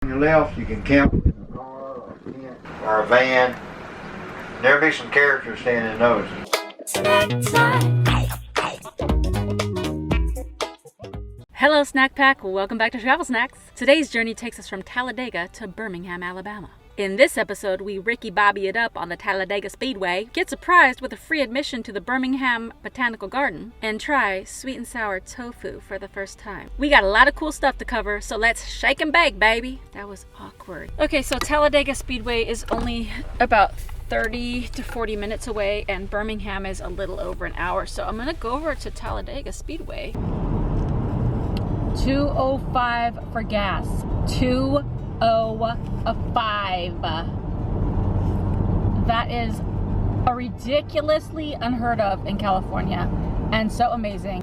On your left, you can camp in a car or a tent or a van. There'll be some characters standing in those. Hello Snack Pack, welcome back to Travel Snacks. Today's journey takes us from Talladega to Birmingham, Alabama. In this episode, we Ricky Bobby it up on the Talladega Speedway, get surprised with a free admission to the Birmingham Botanical Garden, and try Sweet and Sour Tofu for the first time. We got a lot of cool stuff to cover, so let's shake and bake, baby. That was awkward. Okay, so Talladega Speedway is only about 30 to 40 minutes away, and Birmingham is a little over an hour, so I'm gonna go over to Talladega Speedway. $2.05 for gas. $2.05. That is a ridiculously unheard of in California, and so amazing.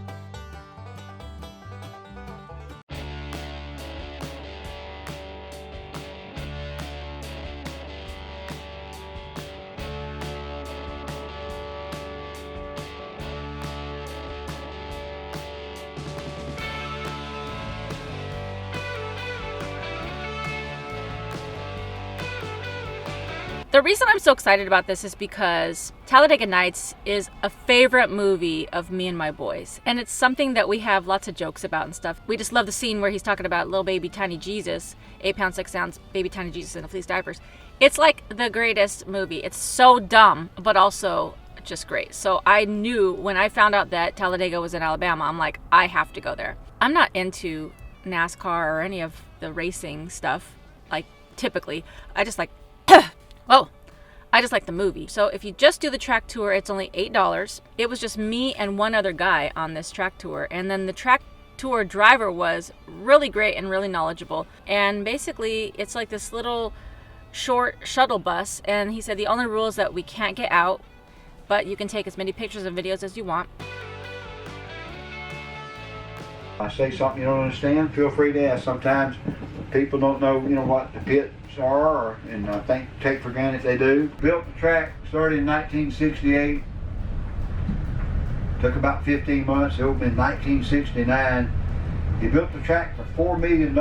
The reason I'm so excited about this is because Talladega Nights is a favorite movie of me and my boys. And it's something that we have lots of jokes about and stuff. We just love the scene where he's talking about little baby tiny Jesus, 8 pounds, 6 ounce baby tiny Jesus in the fleece diapers. It's like the greatest movie. It's so dumb, but also just great. So I knew when I found out that Talladega was in Alabama, I'm like, I have to go there. I'm not into NASCAR or any of the racing stuff, like typically. I just like the movie. So if you just do the track tour, it's only $8. It was just me and one other guy on this track tour. And then the track tour driver was really great and really knowledgeable. And basically, it's like this little short shuttle bus. And he said the only rule is that we can't get out, but you can take as many pictures and videos as you want. I say something you don't understand, feel free to ask. Sometimes people don't know, what the pits are, and I think take for granted they do. Built the track, started in 1968. Took about 15 months. It opened in 1969. He built the track for $4 million.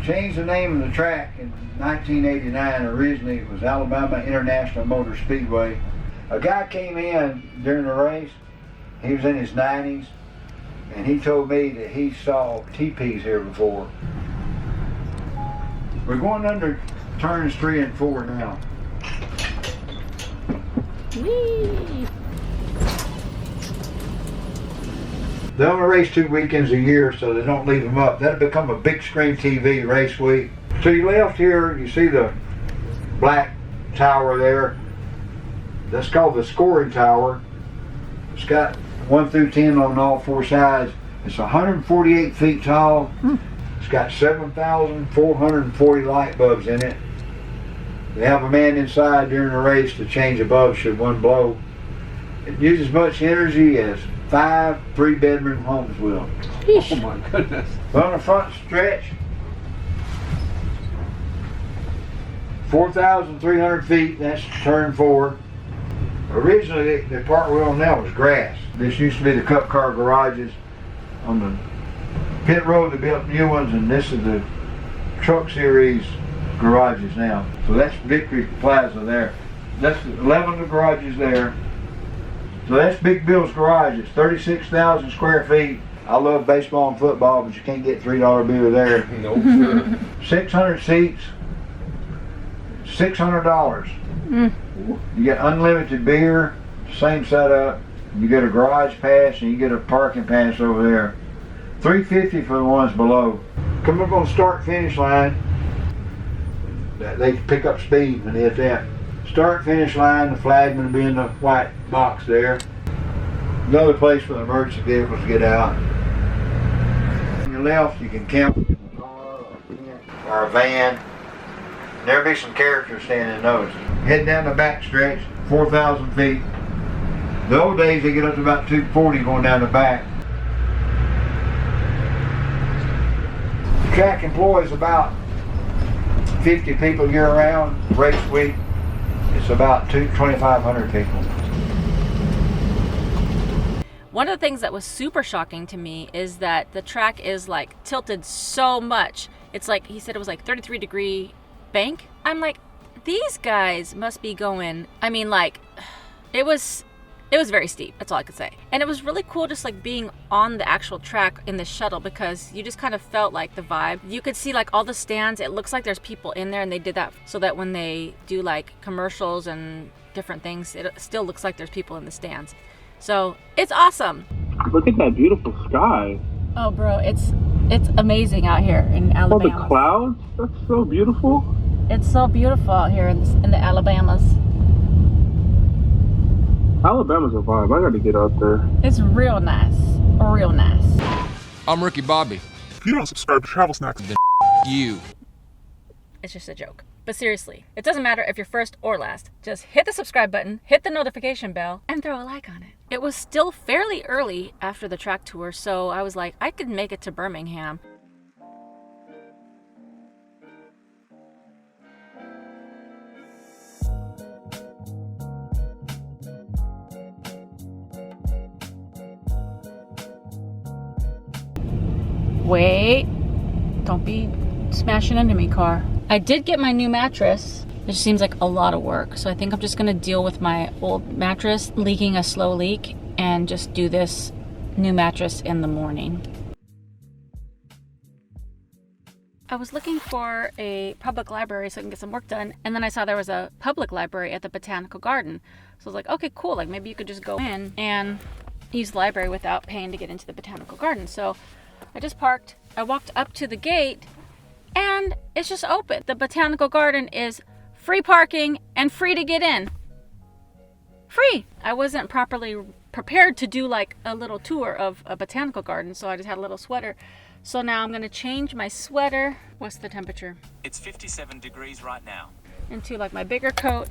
Changed the name of the track in 1989. Originally it was Alabama International Motor Speedway. A guy came in during the race. He was in his 90s. And he told me that he saw teepees here before. We're going under turns 3 and 4 now. Whee! They only race 2 weekends a year, so they don't leave them up. That'll become a big screen TV race week. To your left here, you see the black tower there. That's called the scoring tower. It's got 1 through 10 on all 4 sides. It's 148 feet tall. It's got 7,440 light bulbs in it. They have a man inside during the race to change the bulbs should one blow. It uses as much energy as 5 3-bedroom homes will. Oh my goodness. On the front stretch, 4,300 feet, that's turn 4. Originally, the part we're on now was grass. This used to be the Cup Car garages. On the pit road, they built new ones, and this is the Truck Series garages now. So that's Victory Plaza there. That's 11 of the garages there. So that's Big Bill's garage. It's 36,000 square feet. I love baseball and football, but you can't get $3 beer there. No, sure. 600 seats, $600. You get unlimited beer, same setup. You get a garage pass and you get a parking pass over there. $350 for the ones below. Come up on the start finish line. They pick up speed when they hit that. Start finish line, the flagman will be in the white box there. Another place for the emergency vehicles to get out. On your left, you can camp in a car or a tent or a van. There'll be some characters standing in those. Heading down the back stretch, 4,000 feet. The old days, they get up to about 240 going down the back. The track employs about 50 people year round. Race week, it's about 2,500 people. One of the things that was super shocking to me is that the track is like tilted so much It's like, he said it was like 33-degree bank. I'm like, these guys must be going, I mean, like, it was very steep. That's all I could say. And it was really cool just like being on the actual track in the shuttle, because you just kind of felt like the vibe. You could see like all the stands. It looks like there's people in there, and they did that so that when they do like commercials and different things, it still looks like there's people in the stands. So it's awesome. Look at that beautiful sky. Oh, bro, it's amazing out here in Alabama. Oh, the clouds? That's so beautiful. It's so beautiful out here in the Alabamas. Alabama's a vibe. I gotta get out there. It's real nice. Real nice. I'm Ricky Bobby. If you don't subscribe to Travel Snacks, Then you. It's just a joke. But seriously, it doesn't matter if you're first or last. Just hit the subscribe button, hit the notification bell, and throw a like on it. It was still fairly early after the track tour, so I was like, I could make it to Birmingham. Wait, don't be smashing into me, car. I did get my new mattress. It just seems like a lot of work. So I think I'm just gonna deal with my old mattress leaking a slow leak and just do this new mattress in the morning. I was looking for a public library so I can get some work done, and then I saw there was a public library at the Botanical Garden. So I was like, okay, cool, like maybe you could just go in and use the library without paying to get into the Botanical Garden. So I just parked, I walked up to the gate, and it's just open. The Botanical Garden is free parking and free to get in. Free! I wasn't properly prepared to do like a little tour of a botanical garden, so I just had a little sweater. So now I'm gonna change my sweater. What's the temperature? It's 57 degrees right now. Into like my bigger coat.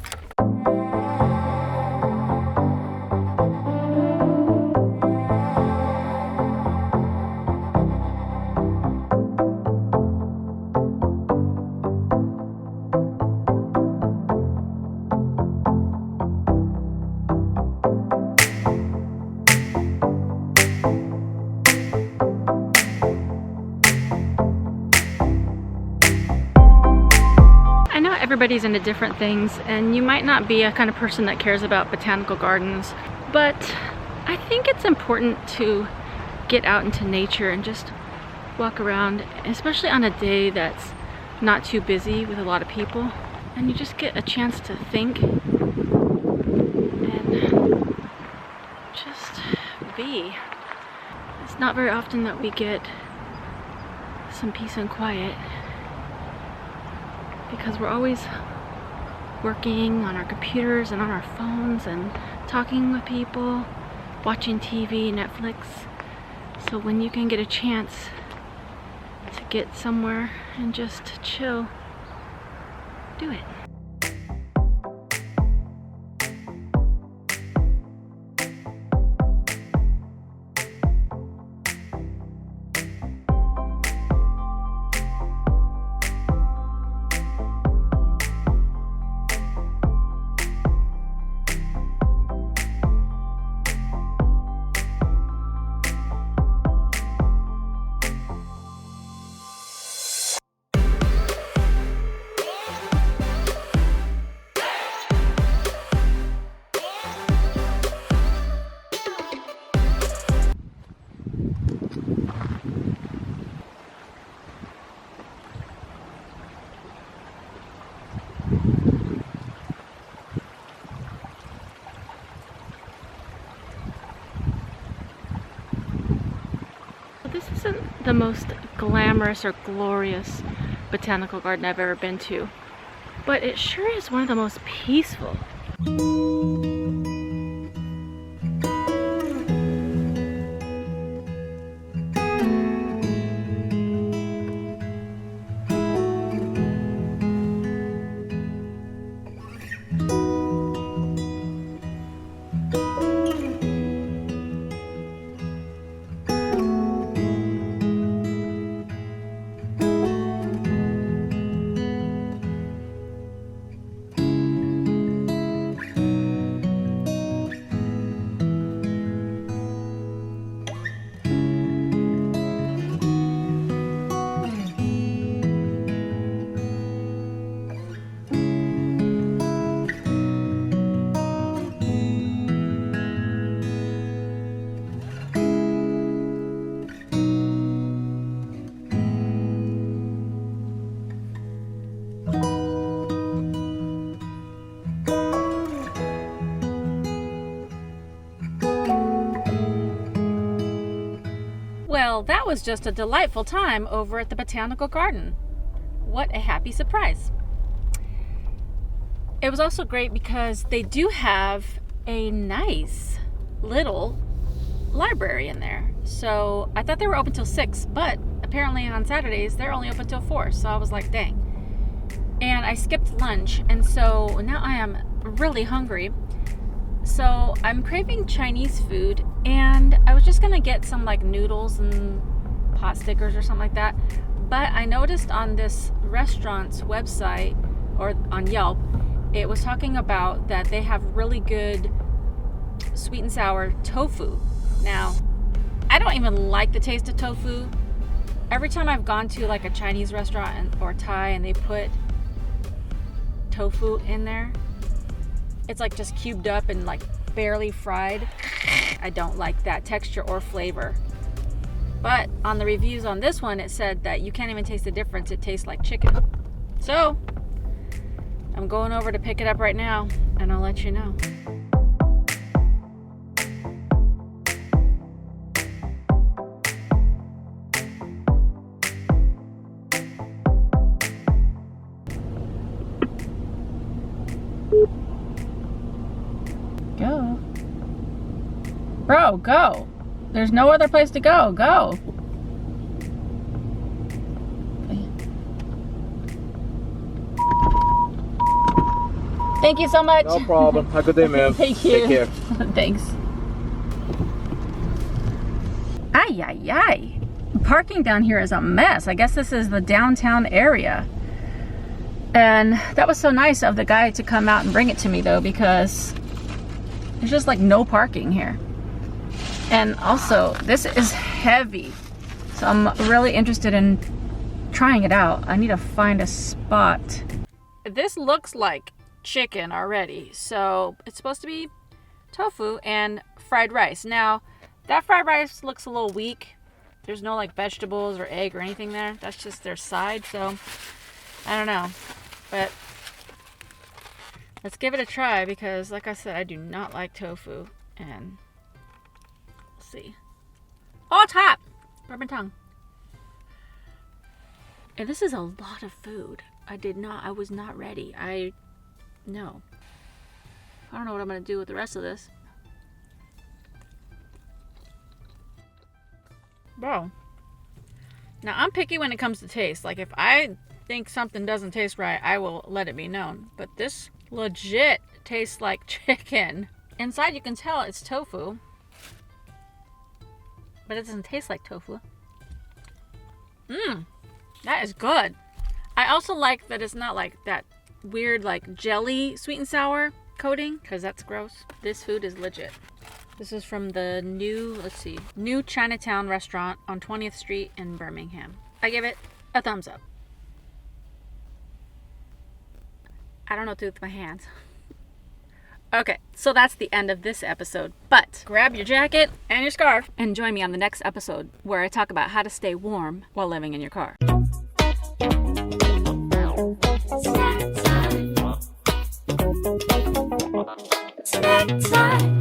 Everybody's into different things, and you might not be a kind of person that cares about botanical gardens, but I think it's important to get out into nature and just walk around, especially on a day that's not too busy with a lot of people, and you just get a chance to think and just be. It's not very often that we get some peace and quiet, because we're always working on our computers and on our phones and talking with people, watching TV, Netflix. So when you can get a chance to get somewhere and just chill, do it. This isn't the most glamorous or glorious botanical garden I've ever been to, but it sure is one of the most peaceful. that was just a delightful time over at the Botanical Garden. What a happy surprise. It was also great because they do have a nice little library in there. So I thought they were open till 6, but apparently on Saturdays they're only open till 4. So I was like, dang. And I skipped lunch, and so now I am really hungry. So I'm craving Chinese food, and I was just gonna get some like noodles and pot stickers or something like that. But I noticed on this restaurant's website or on Yelp, it was talking about that they have really good sweet and sour tofu. Now, I don't even like the taste of tofu. Every time I've gone to like a Chinese restaurant or Thai and they put tofu in there, it's like just cubed up and like barely fried. I don't like that texture or flavor. But on the reviews on this one, it said that you can't even taste the difference. It tastes like chicken. So I'm going over to pick it up right now, and I'll let you know. Go. Bro, go. There's no other place to go. Go. Thank you so much. No problem. Have a good day, man. Thank you. Take care. Thanks. Ay, ay, ay. Parking down here is a mess. I guess this is the downtown area. And that was so nice of the guy to come out and bring it to me though, because there's just like no parking here. And also, this is heavy. So I'm really interested in trying it out. I need to find a spot. This looks like chicken already. So it's supposed to be tofu and fried rice. Now, that fried rice looks a little weak. There's no like vegetables or egg or anything there. That's just their side. So I don't know. But let's give it a try because, like I said, I do not like tofu. And let's see. Oh, it's hot! Rub my tongue. And this is a lot of food. I was not ready. No. I don't know what I'm going to do with the rest of this. Bro. Now, I'm picky when it comes to taste. Like, if I think something doesn't taste right, I will let it be known. But this legit tastes like chicken. Inside, you can tell it's tofu. But it doesn't taste like tofu. That is good. I also like that it's not like that weird like jelly sweet and sour coating, because that's gross. This food is legit. This is from the new Chinatown restaurant on 20th Street in Birmingham. I give it a thumbs up. I don't know what to do with my hands. Okay, so that's the end of this episode. But grab your jacket and your scarf and join me on the next episode where I talk about how to stay warm while living in your car. Snack time.